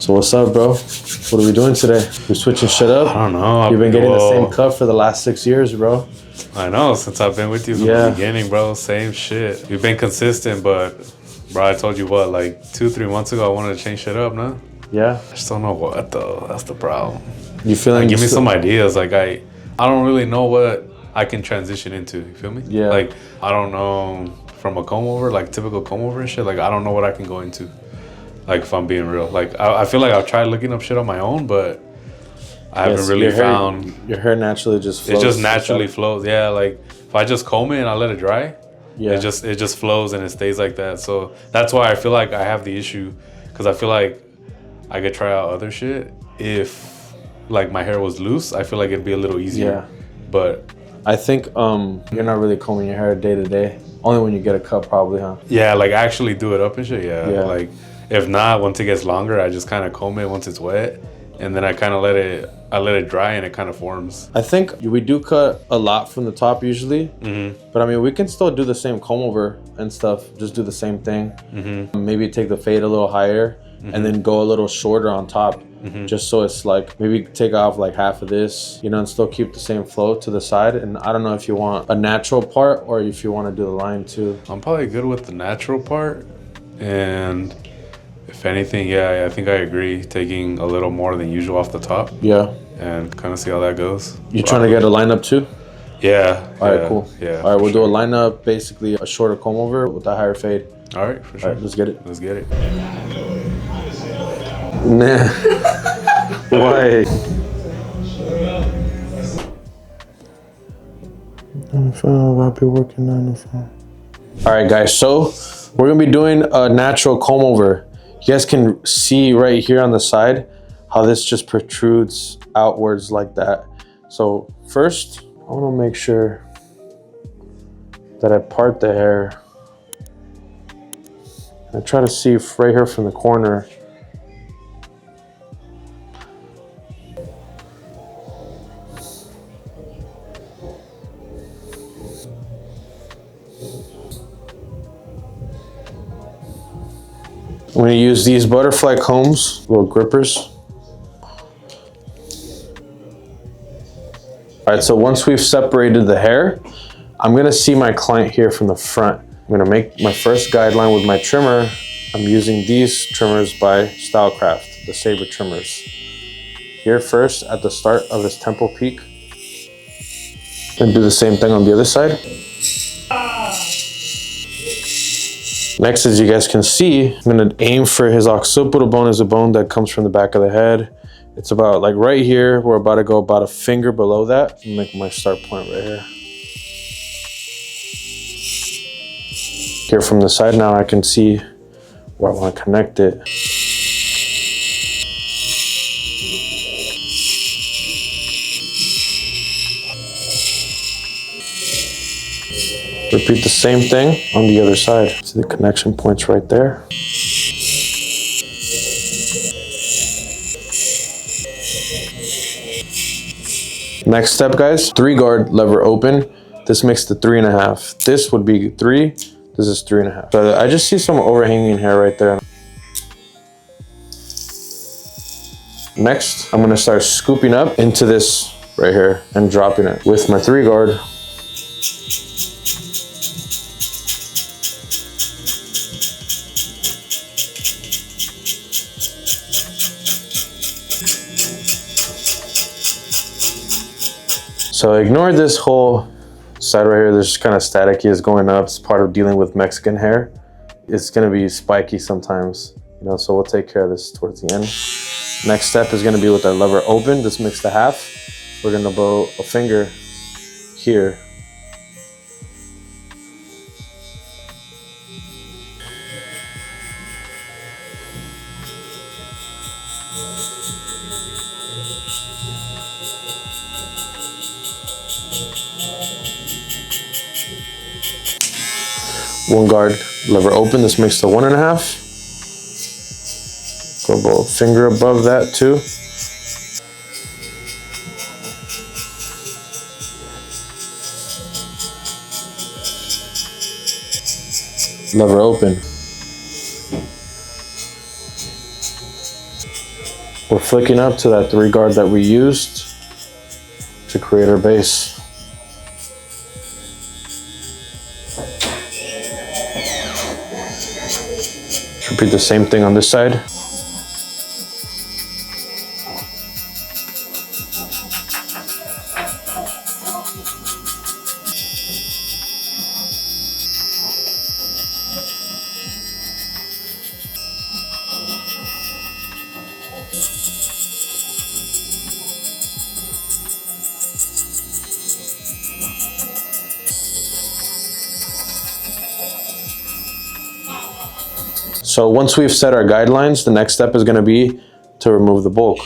So what's up, bro? What are we doing today? We switching shit up? I don't know. You've been getting the same cut for the last 6 years, bro. I know, since I've been with you from the beginning, bro. Same shit. We've been consistent, but bro, I told you what, like 2-3 months ago, I wanted to change shit up, no? Yeah. I just don't know what though. That's the problem. You feeling? Like, give me some ideas. Like I don't really know what I can transition into. You feel me? Yeah. Like I don't know from a comb over, like typical comb over and shit. Like I don't know what I can go into. Like if I'm being real, like I feel like I've tried looking up shit on my own, but I haven't really found. Your hair naturally just flows. It just naturally flows. Yeah, like if I just comb it and I let it dry, yeah, it just flows and it stays like that. So that's why I feel like I have the issue, because I feel like I could try out other shit if like my hair was loose. I feel like it'd be a little easier. Yeah. But I think you're not really combing your hair day to day. Only when you get a cut, probably, huh? yeah, like actually do it up and shit. Yeah. Like if not, once it gets longer, I just kind of comb it once it's wet, and then I kind of let it dry and it kind of forms. I think we do cut a lot from the top usually, but I mean, we can still do the same comb over and stuff. Just do the same thing. Maybe take the fade a little higher and then go a little shorter on top, just so it's like maybe take off like half of this, you know, and still keep the same flow to the side. And I don't know if you want a natural part or if you want to do the line too. I'm probably good with the natural part, and if anything, yeah, I think I agree. Taking a little more than usual off the top. Yeah. And kind of see how that goes. You trying to get a lineup too? Yeah. All right, cool. Yeah. All right, we'll do a lineup, basically a shorter comb over with a higher fade. All right, for sure. All right, let's get it. Let's get it. Nah. Why? I'll be working on the phone. All right, guys. So we're gonna be doing a natural comb over. You guys can see right here on the side how this just protrudes outwards like that. So first, I want to make sure that I part the hair. I try to see if right here from the corner. I'm going to use these butterfly combs, little grippers. All right, so once we've separated the hair, I'm going to see my client here from the front. I'm going to make my first guideline with my trimmer. I'm using these trimmers by Stylecraft, the Saber trimmers. Here first at the start of his temple peak. And do the same thing on the other side. Next, as you guys can see, I'm gonna aim for his occipital bone. Is a bone that comes from the back of the head. It's about like right here. We're about to go about a finger below that. Make my start point right here. Here from the side now, I can see where I want to connect it. Repeat the same thing on the other side. See the connection points right there. Next step, guys, 3-guard lever open. This makes the 3.5. This would be 3. This is 3.5. So I just see some overhanging hair right there. Next, I'm gonna start scooping up into this right here and dropping it with my 3-guard. So ignore this whole side right here. There's just kind of staticky is going up. It's part of dealing with Mexican hair. It's gonna be spiky sometimes, you know, so we'll take care of this towards the end. Next step is gonna be with our lever open. This makes the half. We're gonna blow a finger here. One guard lever open. This makes the 1.5. Go about a finger above that too. Lever open. We're flicking up to that 3 guard that we used to create our base. Repeat the same thing on this side. So once we've set our guidelines, the next step is going to be to remove the bulk.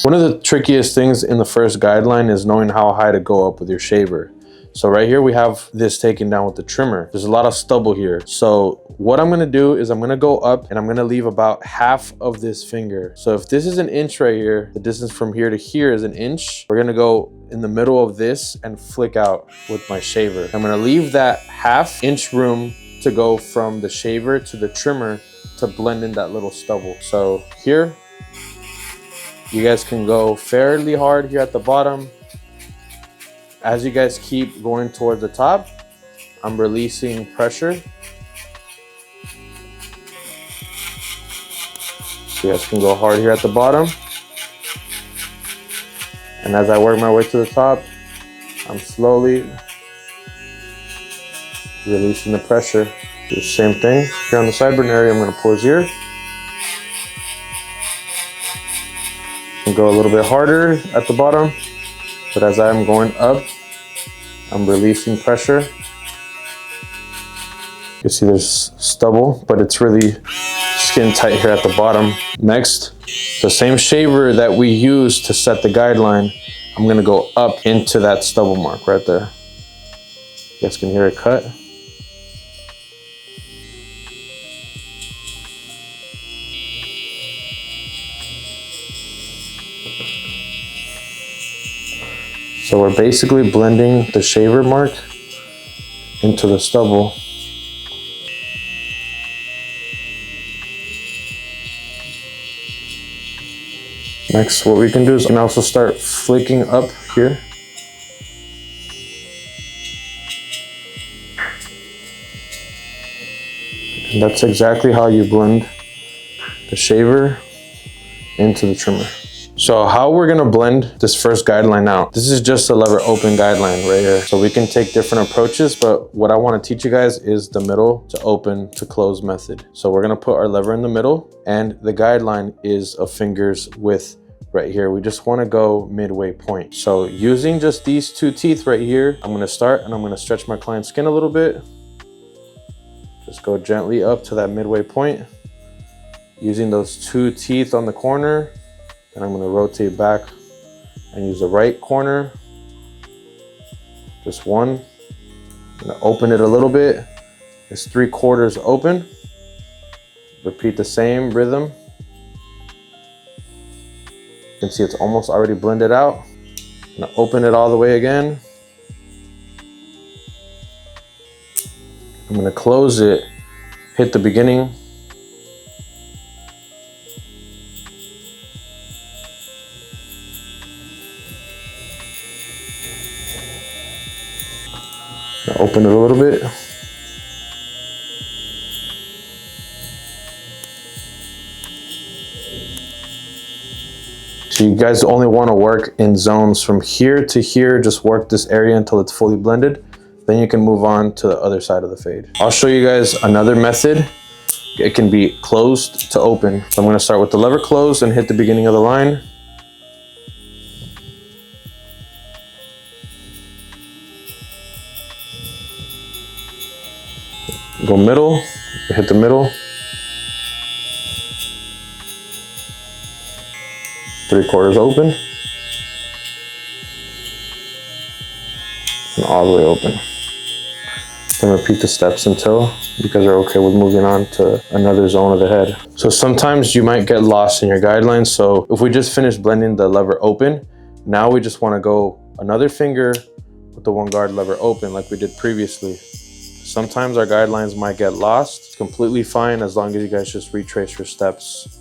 One of the trickiest things in the first guideline is knowing how high to go up with your shaver. So right here we have this taken down with the trimmer. There's a lot of stubble here. So what I'm gonna do is I'm gonna go up and I'm gonna leave about half of this finger. So if this is an inch right here, the distance from here to here is an inch. We're gonna go in the middle of this and flick out with my shaver. I'm gonna leave that ½ inch room to go from the shaver to the trimmer to blend in that little stubble. So here, you guys can go fairly hard here at the bottom. As you guys keep going towards the top, I'm releasing pressure. So you guys can go hard here at the bottom. And as I work my way to the top, I'm slowly releasing the pressure. Do the same thing here on the sideburn area. I'm gonna pull his ear. And go a little bit harder at the bottom, but as I'm going up, I'm releasing pressure. You see there's stubble, but it's really skin tight here at the bottom. Next, the same shaver that we used to set the guideline, I'm gonna go up into that stubble mark right there. You guys can hear it cut. So we're basically blending the shaver mark into the stubble. Next, what we can do is we can also start flicking up here. And that's exactly how you blend the shaver into the trimmer. So how we're gonna blend this first guideline out. This is just a lever open guideline right here. So we can take different approaches, but what I wanna teach you guys is the middle to open to close method. So we're gonna put our lever in the middle and the guideline is a finger's width right here. We just wanna go midway point. So using just these 2 teeth right here, I'm gonna start and I'm gonna stretch my client's skin a little bit. Just go gently up to that midway point. Using those 2 teeth on the corner, and I'm gonna rotate back and use the right corner. Just one. I'm gonna open it a little bit. It's 3/4 open. Repeat the same rhythm. You can see it's almost already blended out. I'm gonna open it all the way again. I'm gonna close it, hit the beginning. Open it a little bit. So you guys only want to work in zones from here to here. Just work this area until it's fully blended. Then you can move on to the other side of the fade. I'll show you guys another method. It can be closed to open. So I'm going to start with the lever closed and hit the beginning of the line. Go middle, hit the middle. 3/4 open. And all the way open. and repeat the steps until you guys are okay with moving on to another zone of the head. So sometimes you might get lost in your guidelines. So if we just finished blending the lever open, now we just want to go another finger with the one guard lever open like we did previously. Sometimes our guidelines might get lost. It's completely fine as long as you guys just retrace your steps.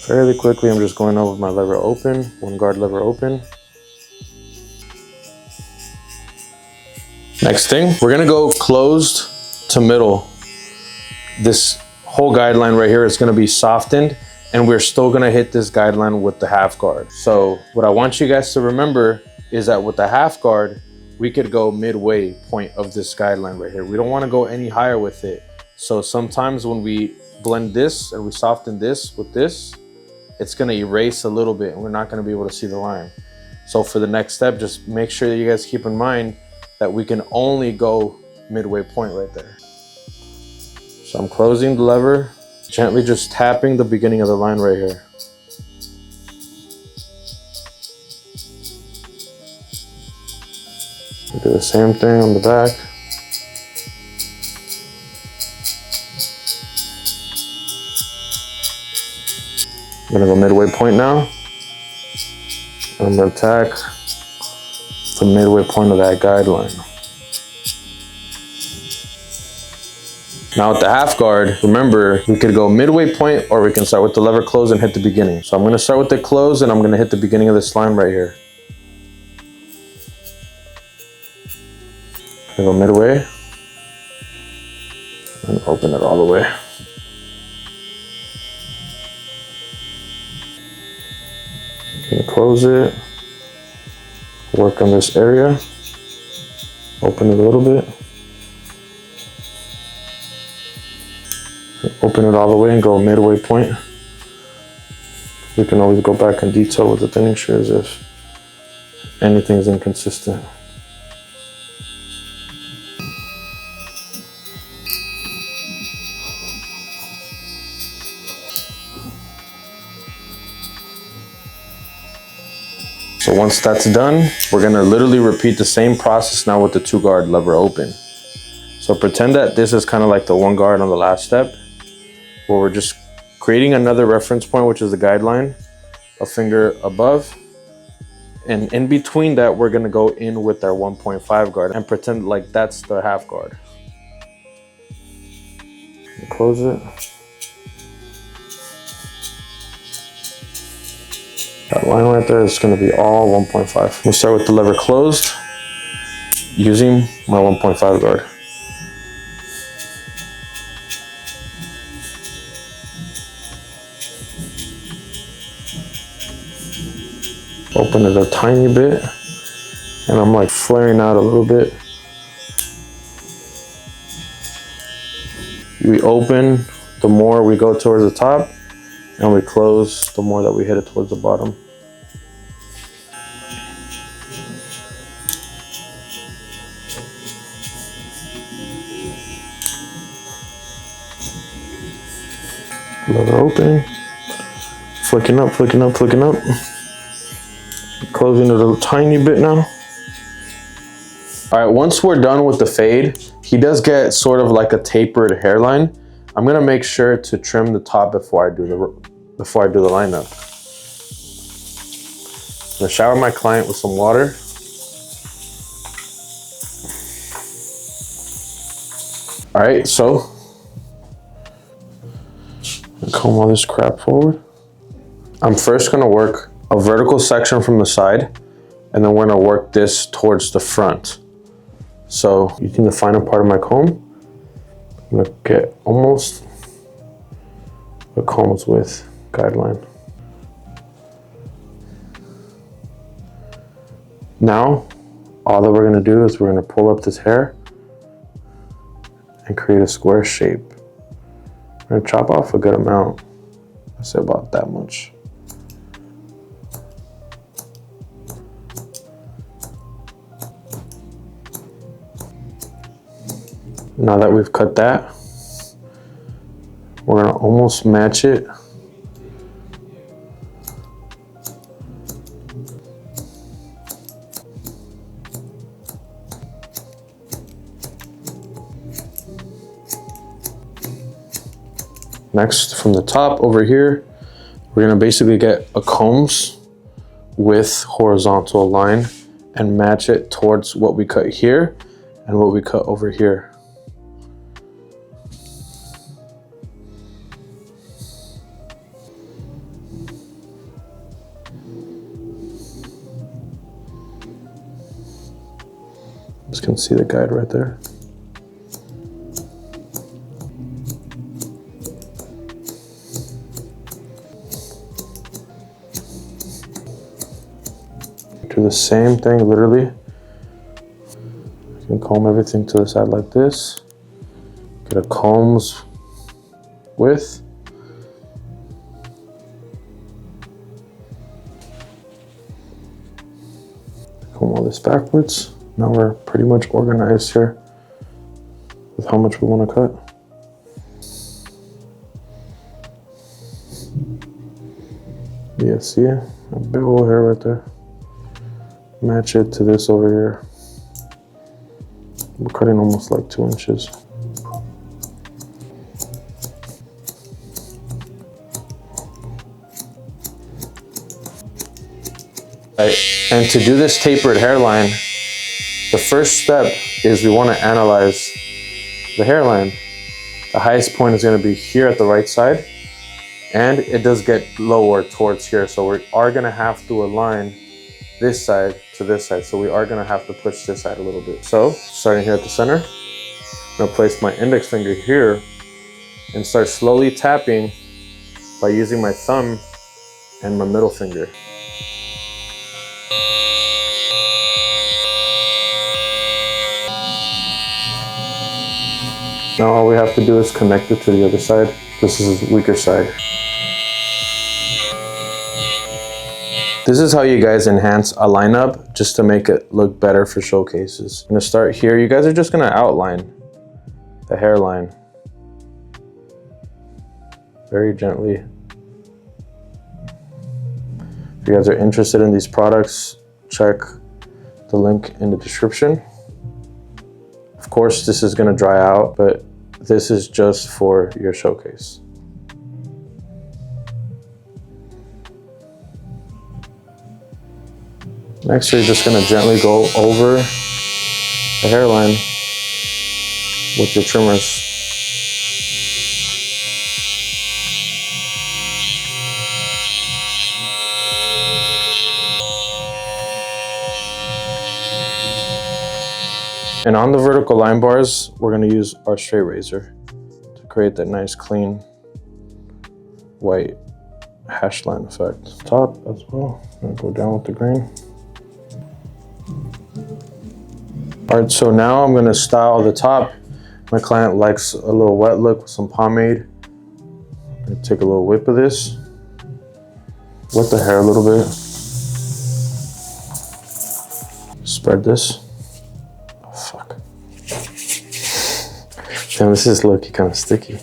Fairly quickly, I'm just going over my lever open, one guard lever open. Next thing, we're gonna go closed to middle. This whole guideline right here is gonna be softened, and we're still gonna hit this guideline with the half guard. So what I want you guys to remember is that with the half guard, we could go midway point of this guideline right here. We don't wanna go any higher with it. So sometimes when we blend this and we soften this with this, it's gonna erase a little bit and we're not gonna be able to see the line. So for the next step, just make sure that you guys keep in mind that we can only go midway point right there. So I'm closing the lever, gently just tapping the beginning of the line right here. Do the same thing on the back. I'm gonna go midway point now. I'm gonna attack the midway point of that guideline. Now with the half guard, remember, we could go midway point or we can start with the lever close and hit the beginning. So I'm gonna start with the close and I'm gonna hit the beginning of this line right here. I'm gonna go midway and open it all the way. Gonna close it, work on this area, open it a little bit, open it all the way and go midway point. We can always go back in detail with the thinning shears if anything's inconsistent. So once that's done, we're gonna literally repeat the same process now with the two guard lever open. So pretend that this is kind of like the one guard on the last step, where we're just creating another reference point, which is the guideline, a finger above. And in between that, we're gonna go in with our 1.5 guard and pretend like that's the half guard. Close it. That line right there is going to be all 1.5. We'll start with the lever closed using my 1.5 guard. Open it a tiny bit and I'm like flaring out a little bit. We open, the more we go towards the top, and we close, the more that we hit it towards the bottom. Lever open, flicking up, flicking up, flicking up. Closing it a tiny bit now. All right, once we're done with the fade, he does get sort of like a tapered hairline. I'm gonna make sure to trim the top before I do the lineup. I'm gonna shower my client with some water. All right, so comb all this crap forward. I'm first gonna work a vertical section from the side, and then we're gonna work this towards the front. So using the finer part of my comb, I'm gonna get almost a comb's width guideline. Now, all that we're gonna do is we're gonna pull up this hair and create a square shape. We're gonna chop off a good amount. I say about that much. Now that we've cut that, we're gonna almost match it. Next, from the top over here, we're gonna basically get a combs with horizontal line and match it towards what we cut here and what we cut over here. Just can see the guide right there. Do the same thing, literally. You can comb everything to the side like this. Get a combs width. Comb all this backwards. Now we're pretty much organized here with how much we want to cut. Yeah, see a big old hair right there. Match it to this over here. We're cutting almost like 2 inches. Right. And to do this tapered hairline, the first step is we want to analyze the hairline. The highest point is going to be here at the right side, and it does get lower towards here. So we are going to have to align this side to this side. So we are going to have to push this side a little bit. So starting here at the center, I'm going to place my index finger here and start slowly tapping by using my thumb and my middle finger. Now all we have to do is connect it to the other side. This is the weaker side. This is how you guys enhance a lineup just to make it look better for showcases. I'm gonna start here. You guys are just gonna outline the hairline very gently. If you guys are interested in these products, check the link in the description. Of course, this is gonna dry out, but this is just for your showcase. Next, you're just gonna gently go over the hairline with your trimmers. And on the vertical line bars, we're gonna use our straight razor to create that nice clean white hash line effect. Top as well, I'm gonna go down with the grain. All right, so now I'm gonna style the top. My client likes a little wet look with some pomade. I'm gonna take a little whip of this, wet the hair a little bit. Spread this. Oh, fuck. Damn, this is looking kind of sticky.